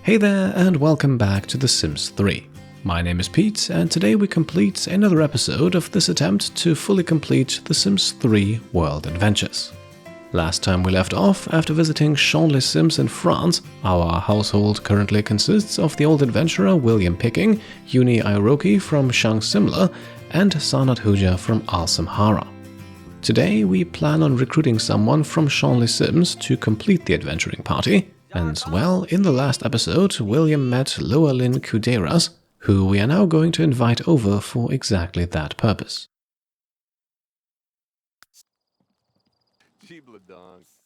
Hey there and welcome back to The Sims 3. My name is Pete and today we complete another episode of this attempt to fully complete The Sims 3 World Adventures. Last time we left off after visiting Shang Sims in France. Our household currently consists of the old adventurer William Picking, Yooni Iroki from Shang Simla, and Sanat Huja from Al Samhara. Today we plan on recruiting someone from Shang Sims to complete the adventuring party. And well, in the last episode, William met Fabien Coudeyras, who we are now going to invite over for exactly that purpose.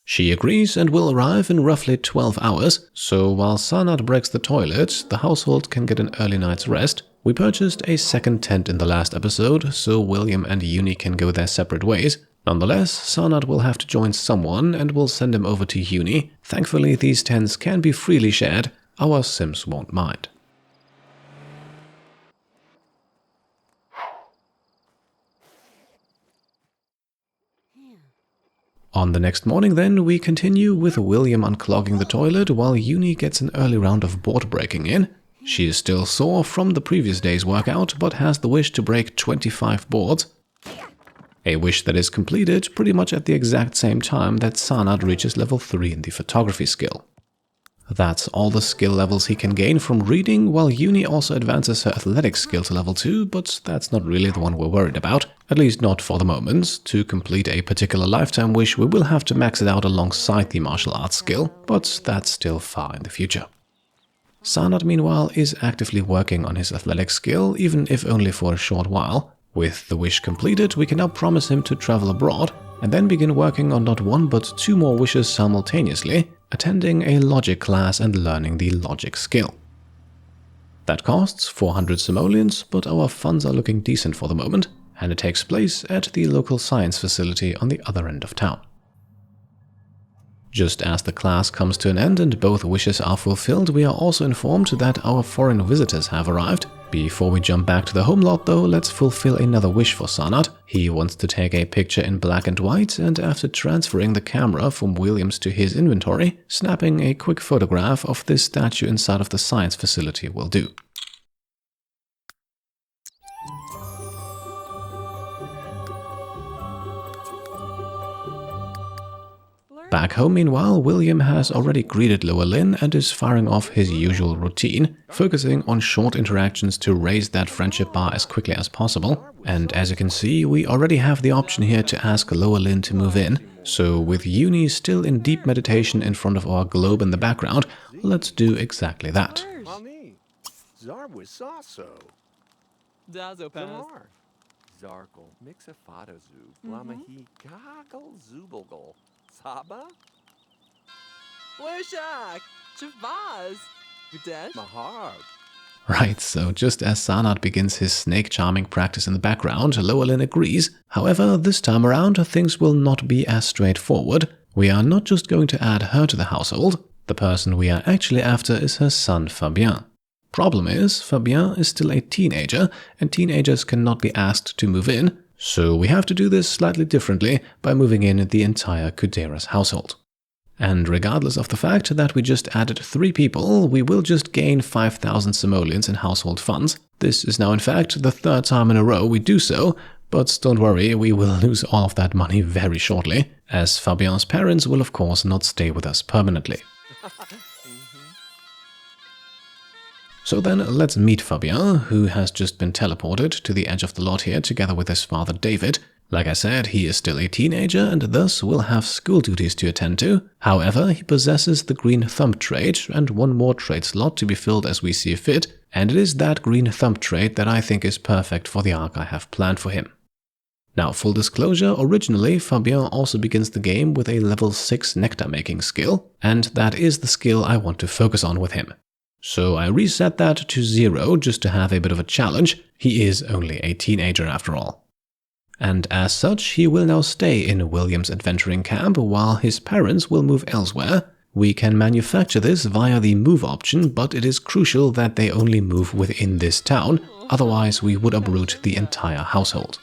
She agrees and will arrive in roughly 12 hours, so while Sanat breaks the toilet, the household can get an early night's rest. We purchased a second tent in the last episode, so William and Yooni can go their separate ways. Nonetheless, Sanat will have to join someone and we'll send him over to Yooni. Thankfully, these tents can be freely shared. Our Sims won't mind. On the next morning then, we continue with William unclogging the toilet while Yooni gets an early round of board breaking in. She is still sore from the previous day's workout, but has the wish to break 25 boards. A wish that is completed pretty much at the exact same time that Sanat reaches level 3 in the photography skill. That's all the skill levels he can gain from reading, while Yooni also advances her athletics skill to level 2, but that's not really the one we're worried about, at least not for the moment. To complete a particular lifetime wish, we will have to max it out alongside the martial arts skill, but that's still far in the future. Sanat, meanwhile, is actively working on his athletics skill, even if only for a short while. With the wish completed, we can now promise him to travel abroad, and then begin working on not one but two more wishes simultaneously, attending a logic class and learning the logic skill. That costs 400 simoleons, but our funds are looking decent for the moment, and it takes place at the local science facility on the other end of town. Just as the class comes to an end and both wishes are fulfilled, we are also informed that our foreign visitors have arrived. Before we jump back to the home lot though, let's fulfill another wish for Sanat. He wants to take a picture in black and white, and after transferring the camera from William's to his inventory, snapping a quick photograph of this statue inside of the science facility will do. Back home, meanwhile, William has already greeted Llewellyn and is firing off his usual routine, focusing on short interactions to raise that friendship bar as quickly as possible. And as you can see, we already have the option here to ask Llewellyn to move in. So with Yooni still in deep meditation in front of our globe in the background, let's do exactly that. Saba? Wishak! Chavaz! Udesh? Mahar! Right, so just as Sanat begins his snake charming practice in the background, Llewellyn agrees. However, this time around things will not be as straightforward. We are not just going to add her to the household. The person we are actually after is her son Fabien. Problem is, Fabien is still a teenager, and teenagers cannot be asked to move in. So we have to do this slightly differently by moving in the entire Coudeyras household. And regardless of the fact that we just added 3 people, we will just gain 5,000 simoleons in household funds. This is now in fact the 3rd time in a row we do so, but don't worry, we will lose all of that money very shortly, as Fabien's parents will of course not stay with us permanently. So then let's meet Fabien, who has just been teleported to the edge of the lot here together with his father David. Like I said, he is still a teenager and thus will have school duties to attend to. However, he possesses the green thumb trait and one more trait slot to be filled as we see fit, and it is that green thumb trait that I think is perfect for the arc I have planned for him. Now, full disclosure, originally Fabien also begins the game with a level 6 nectar making skill, and that is the skill I want to focus on with him. So I reset that to 0 just to have a bit of a challenge. He is only a teenager after all. And as such, he will now stay in William's adventuring camp while his parents will move elsewhere. We can manufacture this via the move option, but it is crucial that they only move within this town, otherwise we would uproot the entire household.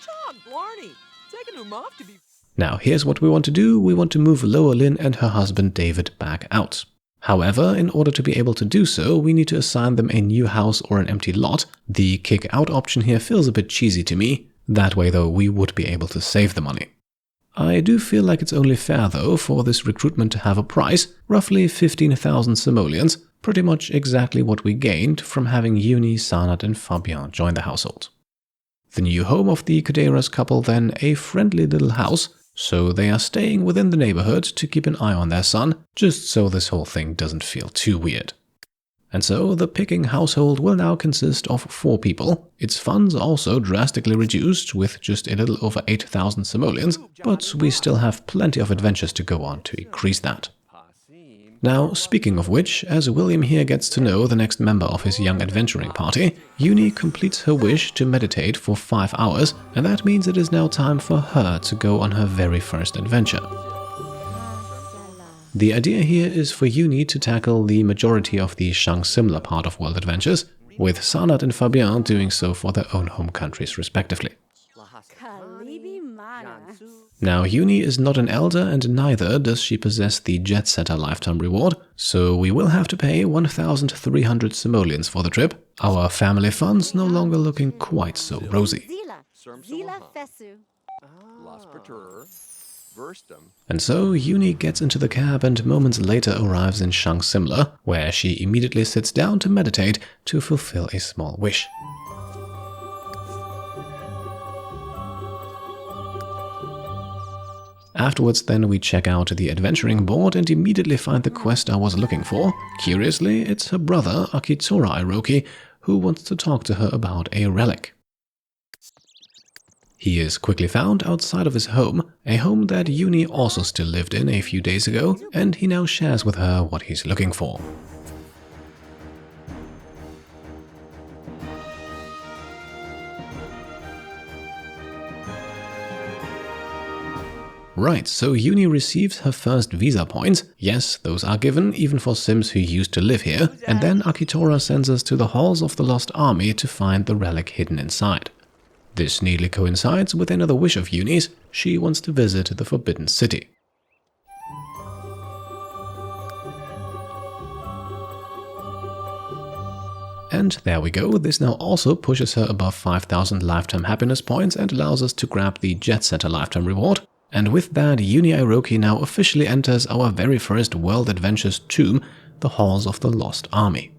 John Blarney! Taking him off to be Now here's what we want to do. We want to move Lower Lin and her husband David back out. However, in order to be able to do so, we need to assign them a new house or an empty lot. The kick out option here feels a bit cheesy to me. That way though, we would be able to save the money. I do feel like it's only fair though for this recruitment to have a price, roughly 15,000 simoleons, pretty much exactly what we gained from having Yooni, Sanat and Fabien join the household. The new home of the Coudeyras couple then, a friendly little house, so they are staying within the neighborhood to keep an eye on their son, just so this whole thing doesn't feel too weird. And so the picking household will now consist of 4 people. Its funds also drastically reduced with just a little over 8,000 simoleons, but we still have plenty of adventures to go on to increase that. Now, speaking of which, as William here gets to know the next member of his young adventuring party, Yooni completes her wish to meditate for 5 hours, and that means it is now time for her to go on her very first adventure. The idea here is for Yooni to tackle the majority of the Shang Simla part of World Adventures, with Sanat and Fabien doing so for their own home countries respectively. Now, Yooni is not an elder and neither does she possess the Jet Setter lifetime reward, so we will have to pay 1,300 simoleons for the trip, our family funds no longer looking quite so rosy. And so Yooni gets into the cab and moments later arrives in Shang Simla, where she immediately sits down to meditate to fulfill a small wish. Afterwards then we check out the adventuring board and immediately find the quest I was looking for. Curiously, it's her brother Yooni Iroki who wants to talk to her about a relic. He is quickly found outside of his home, a home that Yooni also still lived in a few days ago, and he now shares with her what he's looking for. Right, so Yooni receives her first visa points. Yes, those are given even for Sims who used to live here, and then Akitora sends us to the halls of the Lost Army to find the relic hidden inside. This neatly coincides with another wish of Yooni's. She wants to visit the Forbidden City. And there we go, this now also pushes her above 5,000 lifetime happiness points and allows us to grab the Jet Setter lifetime reward. And with that, Yooni Iroki now officially enters our very first World Adventures tomb, the Halls of the Lost Army.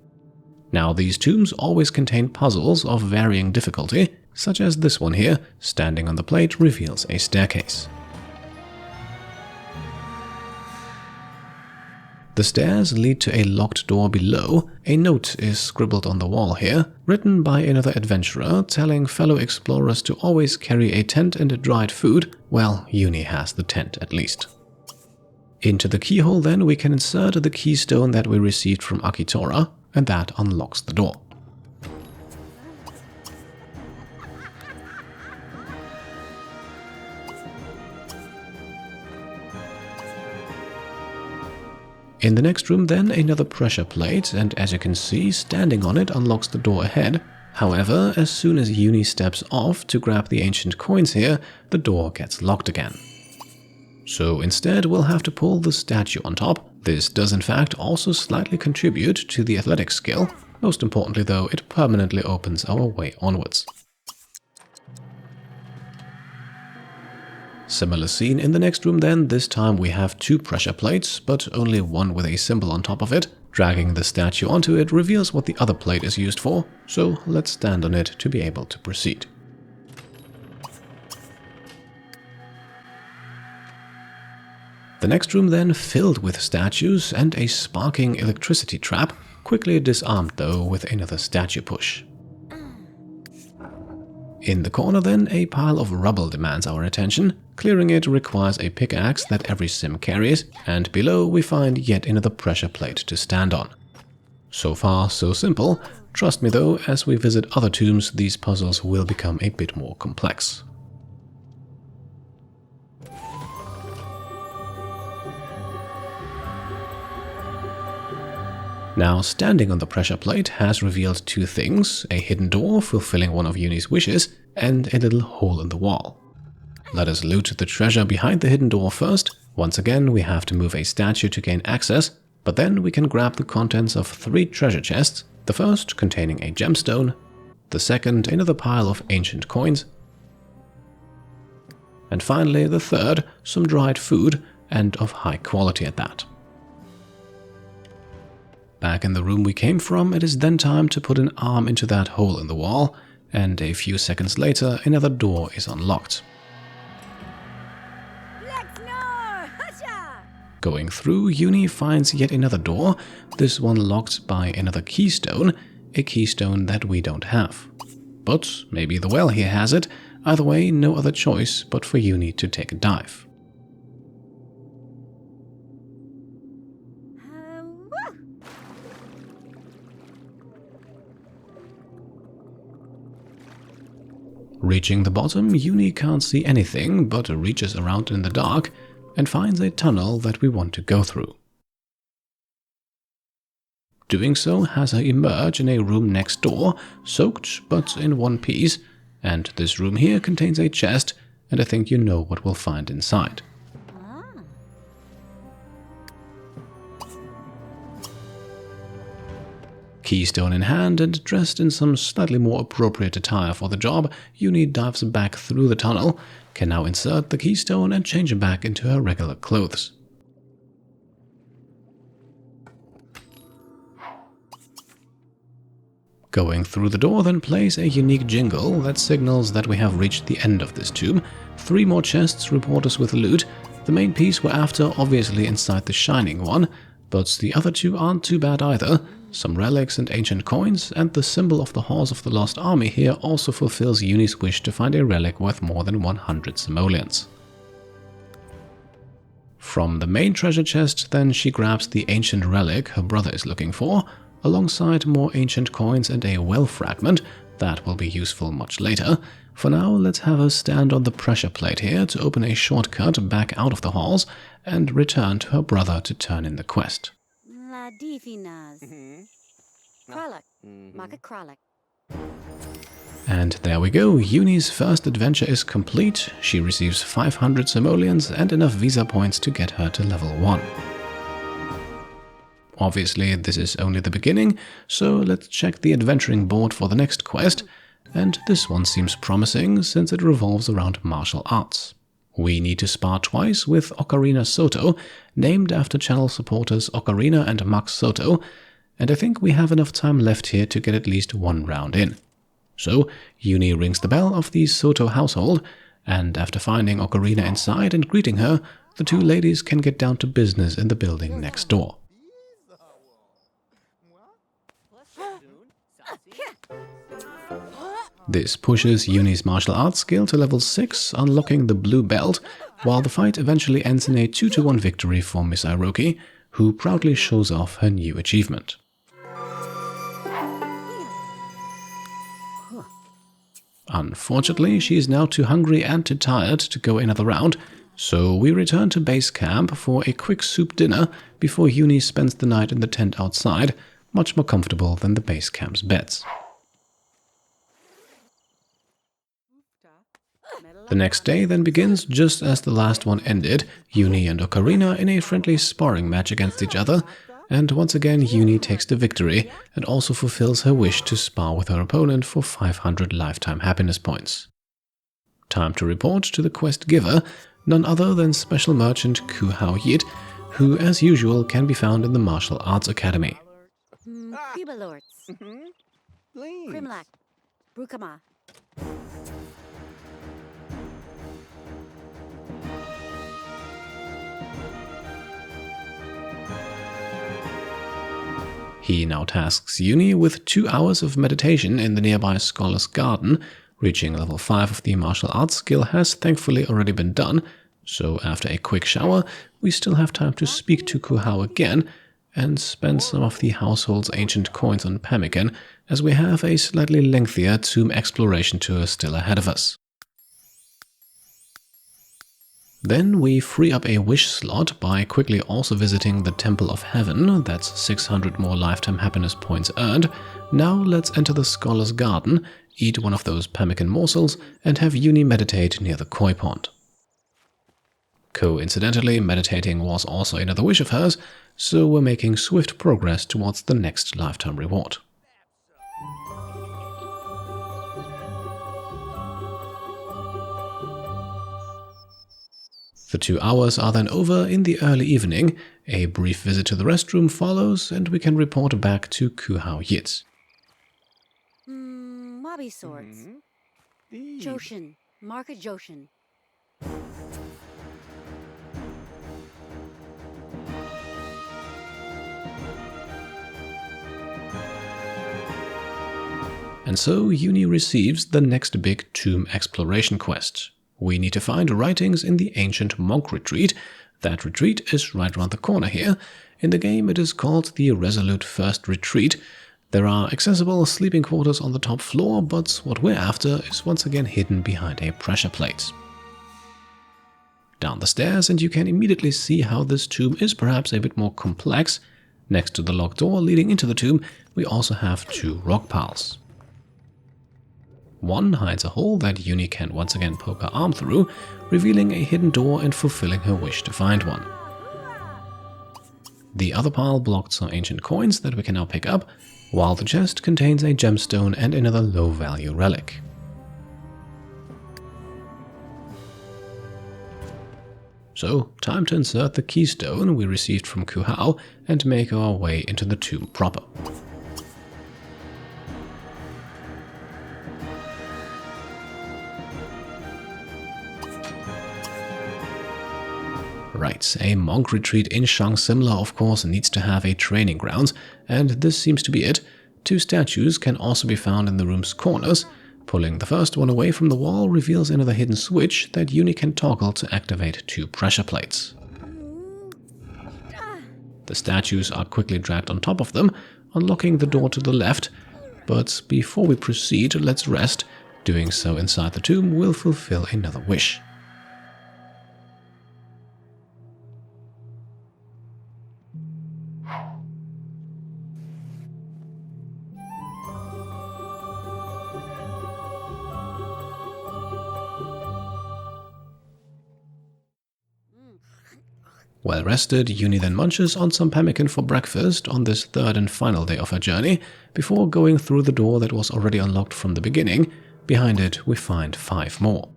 Now, these tombs always contain puzzles of varying difficulty, such as this one here, standing on the plate reveals a staircase. The stairs lead to a locked door below. A note is scribbled on the wall here, written by another adventurer telling fellow explorers to always carry a tent and dried food. Well, Yooni has the tent at least. Into the keyhole then we can insert the keystone that we received from Akitora, and that unlocks the door. In the next room then, another pressure plate, and as you can see, standing on it unlocks the door ahead. However, as soon as Yooni steps off to grab the ancient coins here, the door gets locked again. So instead we'll have to pull the statue on top. This does in fact also slightly contribute to the athletics skill. Most importantly though, it permanently opens our way onwards. Similar scene in the next room then. This time we have 2 pressure plates, but only one with a symbol on top of it. Dragging the statue onto it reveals what the other plate is used for, so let's stand on it to be able to proceed. The next room then, filled with statues and a sparking electricity trap, quickly disarmed though with another statue push. In the corner then, a pile of rubble demands our attention. Clearing it requires a pickaxe that every sim carries, and below we find yet another pressure plate to stand on. So far, so simple. Trust me though, as we visit other tombs, these puzzles will become a bit more complex. Now, standing on the pressure plate has revealed 2 things, a hidden door fulfilling one of Yooni's wishes, and a little hole in the wall. Let us loot the treasure behind the hidden door first. Once again, we have to move a statue to gain access, but then we can grab the contents of 3 treasure chests, the first containing a gemstone, the second another pile of ancient coins, and finally the third some dried food, and of high quality at that. Back in the room we came from, it is then time to put an arm into that hole in the wall, and a few seconds later another door is unlocked. Going through, Yooni finds yet another door, this one locked by another keystone, a keystone that we don't have. But maybe the well here has it. Either way, no other choice but for Yooni to take a dive. Reaching the bottom, Yooni can't see anything but reaches around in the dark and finds a tunnel that we want to go through. Doing so has her emerge in a room next door, soaked but in one piece, and this room here contains a chest, and I think you know what we'll find inside. Keystone in hand and dressed in some slightly more appropriate attire for the job, Yooni dives back through the tunnel, can now insert the keystone and change back into her regular clothes. Going through the door then plays a unique jingle that signals that we have reached the end of this tomb. 3 more chests report us with loot. The main piece we're after obviously inside the shining one, but the other 2 aren't too bad either. Some relics and ancient coins, and the symbol of the Horse of the Lost Army here also fulfills Yooni's wish to find a relic worth more than 100 simoleons. From the main treasure chest then she grabs the ancient relic her brother is looking for, alongside more ancient coins and a well fragment that will be useful much later. For now, let's have her stand on the pressure plate here to open a shortcut back out of the halls and return to her brother to turn in the quest. And there we go, Yooni's first adventure is complete. She receives 500 simoleons and enough visa points to get her to level 1. Obviously, this is only the beginning, so let's check the adventuring board for the next quest, and this one seems promising since it revolves around martial arts. We need to spar twice with Ocarina Soto, named after channel supporters Ocarina and Max Soto, and I think we have enough time left here to get at least 1 round in. So, Yooni rings the bell of the Soto household, and after finding Ocarina inside and greeting her, the 2 ladies can get down to business in the building next door. This pushes Yooni's martial arts skill to level 6, unlocking the blue belt, while the fight eventually ends in a 2-1 victory for Miss Iroki, who proudly shows off her new achievement. Unfortunately, she is now too hungry and too tired to go another round, so we return to base camp for a quick soup dinner before Yooni spends the night in the tent outside, much more comfortable than the base camp's beds. The next day then begins just as the last one ended, Yooni and Ocarina in a friendly sparring match against each other, and once again Yooni takes the victory and also fulfills her wish to spar with her opponent for 500 lifetime happiness points. Time to report to the quest giver, none other than special merchant Ku Hao Yit, who as usual can be found in the Martial Arts Academy. He now tasks Yooni with 2 hours of meditation in the nearby Scholar's Garden. Reaching level 5 of the martial arts skill has thankfully already been done, so after a quick shower, we still have time to speak to Ku Hao again and spend some of the household's ancient coins on pemmican, as we have a slightly lengthier tomb exploration tour still ahead of us. Then we free up a wish slot by quickly also visiting the Temple of Heaven, that's 600 more lifetime happiness points earned. Now let's enter the Scholar's Garden, eat one of those pemmican morsels, and have Yooni meditate near the koi pond. Coincidentally, meditating was also another wish of hers, so we're making swift progress towards the next lifetime reward. The 2 hours are then over in the early evening, a brief visit to the restroom follows, and we can report back to Kuhao Yit. Wabi swords. Joshin. Market Joshin. And so Yooni receives the next big tomb exploration quest. We need to find writings in the ancient monk retreat. That retreat is right around the corner here. In the game it is called the Resolute Fist Retreat. There are accessible sleeping quarters on the top floor, but what we're after is once again hidden behind a pressure plate. Down the stairs, and you can immediately see how this tomb is perhaps a bit more complex. Next to the locked door leading into the tomb, we also have 2 rock piles. One hides a hole that Yooni can once again poke her arm through, revealing a hidden door and fulfilling her wish to find one. The other pile blocked some ancient coins that we can now pick up, while the chest contains a gemstone and another low-value relic. So, time to insert the keystone we received from Kuhao and make our way into the tomb proper. Right, a monk retreat in Shang Simla of course needs to have a training grounds, and this seems to be it. 2 statues can also be found in the room's corners. Pulling the first one away from the wall reveals another hidden switch that Yooni can toggle to activate 2 pressure plates. The statues are quickly dragged on top of them, unlocking the door to the left, but before we proceed, let's rest. Doing so inside the tomb will fulfill another wish. Well rested, Yooni then munches on some pemmican for breakfast on this 3rd and final day of her journey, before going through the door that was already unlocked from the beginning. Behind it we find 5 more.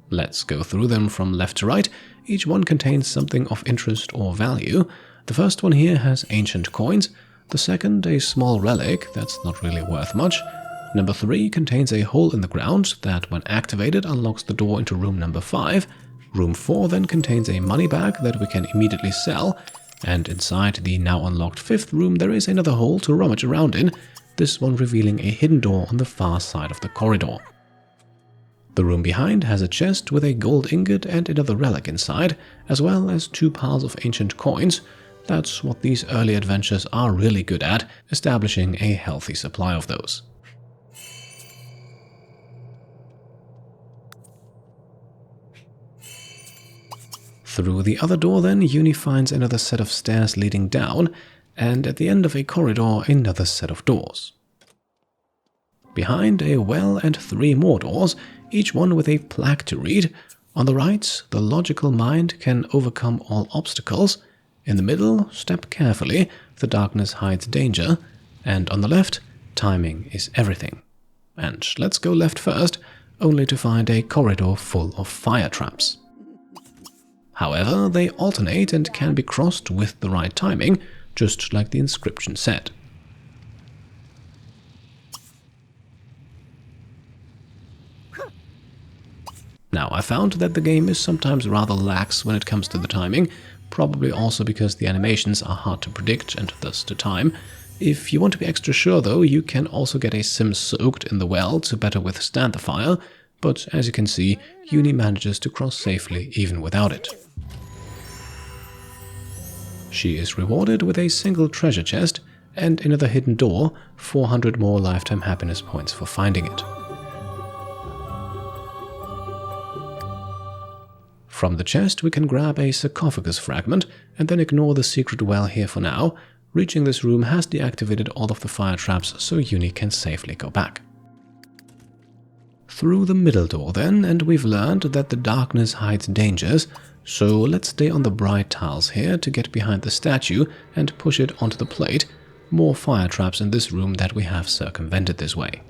Let's go through them from left to right. Each one contains something of interest or value. The first one here has ancient coins, the second a small relic that's not really worth much. Number 3 contains a hole in the ground that when activated unlocks the door into room number 5. Room 4 then contains a money bag that we can immediately sell, and inside the now unlocked 5th room there is another hole to rummage around in, this one revealing a hidden door on the far side of the corridor. The room behind has a chest with a gold ingot and another relic inside, as well as 2 piles of ancient coins. That's what these early adventures are really good at, establishing a healthy supply of those. Through the other door then, Yooni finds another set of stairs leading down, and at the end of a corridor another set of doors. Behind a well and 3 more doors, each one with a plaque to read. On the right, the logical mind can overcome all obstacles. In the middle, step carefully, the darkness hides danger. And on the left, timing is everything. And let's go left first, only to find a corridor full of fire traps. However, they alternate and can be crossed with the right timing, just like the inscription said. Now, I found that the game is sometimes rather lax when it comes to the timing, probably also because the animations are hard to predict and thus to time. If you want to be extra sure though, you can also get a sim soaked in the well to better withstand the fire, but as you can see, Yooni manages to cross safely even without it. She is rewarded with a single treasure chest and another hidden door, 400 more lifetime happiness points for finding it. From the chest we can grab a sarcophagus fragment and then ignore the secret well here for now. Reaching this room has deactivated all of the fire traps, so Yooni can safely go back. Through the middle door then, and we've learned that the darkness hides dangers, so let's stay on the bright tiles here to get behind the statue and push it onto the plate. More fire traps in this room that we have circumvented this way.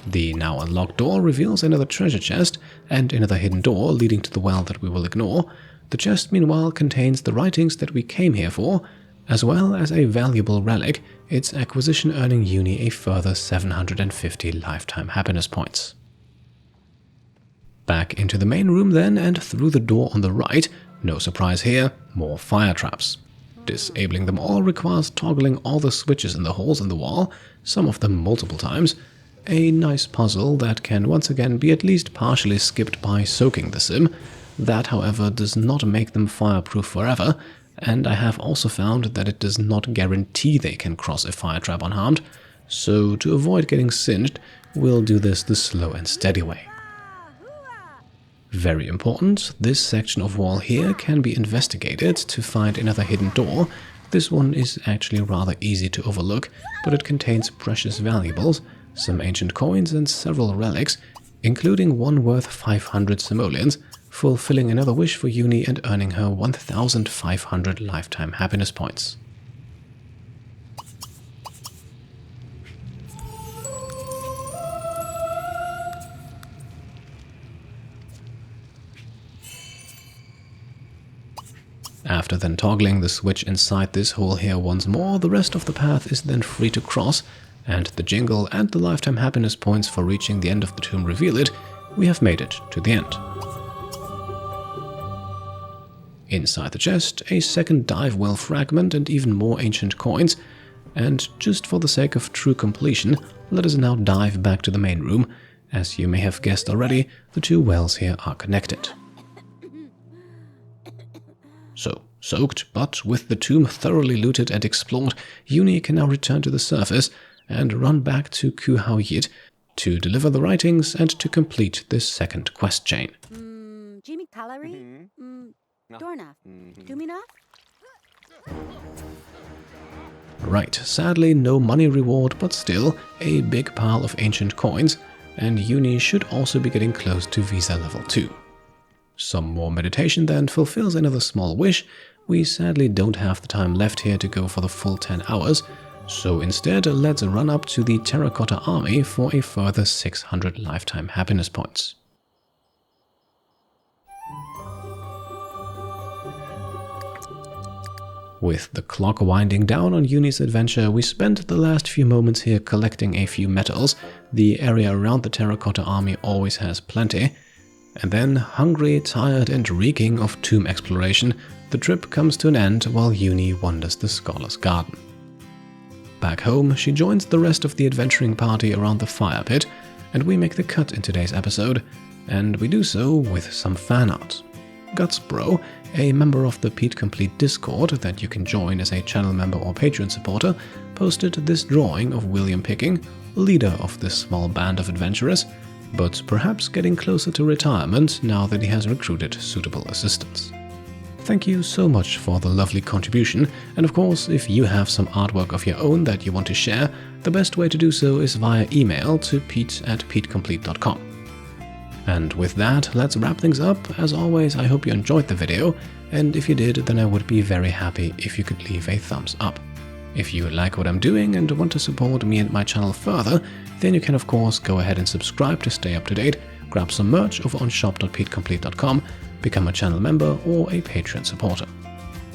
The now unlocked door reveals another treasure chest and another hidden door leading to the well that we will ignore. The chest, meanwhile, contains the writings that we came here for, as well as a valuable relic, its acquisition earning Yooni a further 750 lifetime happiness points. Back into the main room then, and through the door on the right, no surprise here, more fire traps. Disabling them all requires toggling all the switches in the holes in the wall, some of them multiple times. A nice puzzle that can once again be at least partially skipped by soaking the sim. That, however, does not make them fireproof forever, and I have also found that it does not guarantee they can cross a fire trap unharmed, so to avoid getting singed, we'll do this the slow and steady way. Very important, this section of wall here can be investigated to find another hidden door. This one is actually rather easy to overlook, but it contains precious valuables, some ancient coins and several relics, including one worth 500 simoleons, fulfilling another wish for Yooni and earning her 1,500 lifetime happiness points. After then toggling the switch inside this hole here once more, the rest of the path is then free to cross, and the jingle and the lifetime happiness points for reaching the end of the tomb reveal it. We have made it to the end. Inside the chest, a second dive well fragment and even more ancient coins, and just for the sake of true completion, let us now dive back to the main room. As you may have guessed already, the two wells here are connected. So, soaked, but with the tomb thoroughly looted and explored, Yooni can now return to the surface and run back to Qin to deliver the writings and to complete this second quest chain. Jimmy Calorie? Dorna. Dumina? Right, sadly no money reward, but still a big pile of ancient coins, and Yooni should also be getting close to visa level 2. Some more meditation then fulfills another small wish. We sadly don't have the time left here to go for the full 10 hours, so instead let's run up to the Terracotta Army for a further 600 lifetime happiness points. With the clock winding down on Yooni's adventure, we spent the last few moments here collecting a few metals. The area around the Terracotta Army always has plenty. And then, hungry, tired and reeking of tomb exploration, the trip comes to an end while Yooni wanders the Scholar's Garden. Back home, she joins the rest of the adventuring party around the fire pit, and we make the cut in today's episode, and we do so with some fan art. Gutsbro, a member of the Pete Complete Discord that you can join as a channel member or Patreon supporter, posted this drawing of William Picking, leader of this small band of adventurers, but perhaps getting closer to retirement now that he has recruited suitable assistants. Thank you so much for the lovely contribution, and of course, if you have some artwork of your own that you want to share, the best way to do so is via email to pete@petecomplete.com. And with that, let's wrap things up. As always, I hope you enjoyed the video, and if you did, then I would be very happy if you could leave a thumbs up. If you like what I'm doing and want to support me and my channel further, then you can of course go ahead and subscribe to stay up to date, grab some merch over on shop.petecomplete.com, become a channel member or a Patreon supporter.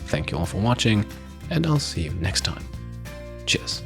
Thank you all for watching, and I'll see you next time. Cheers.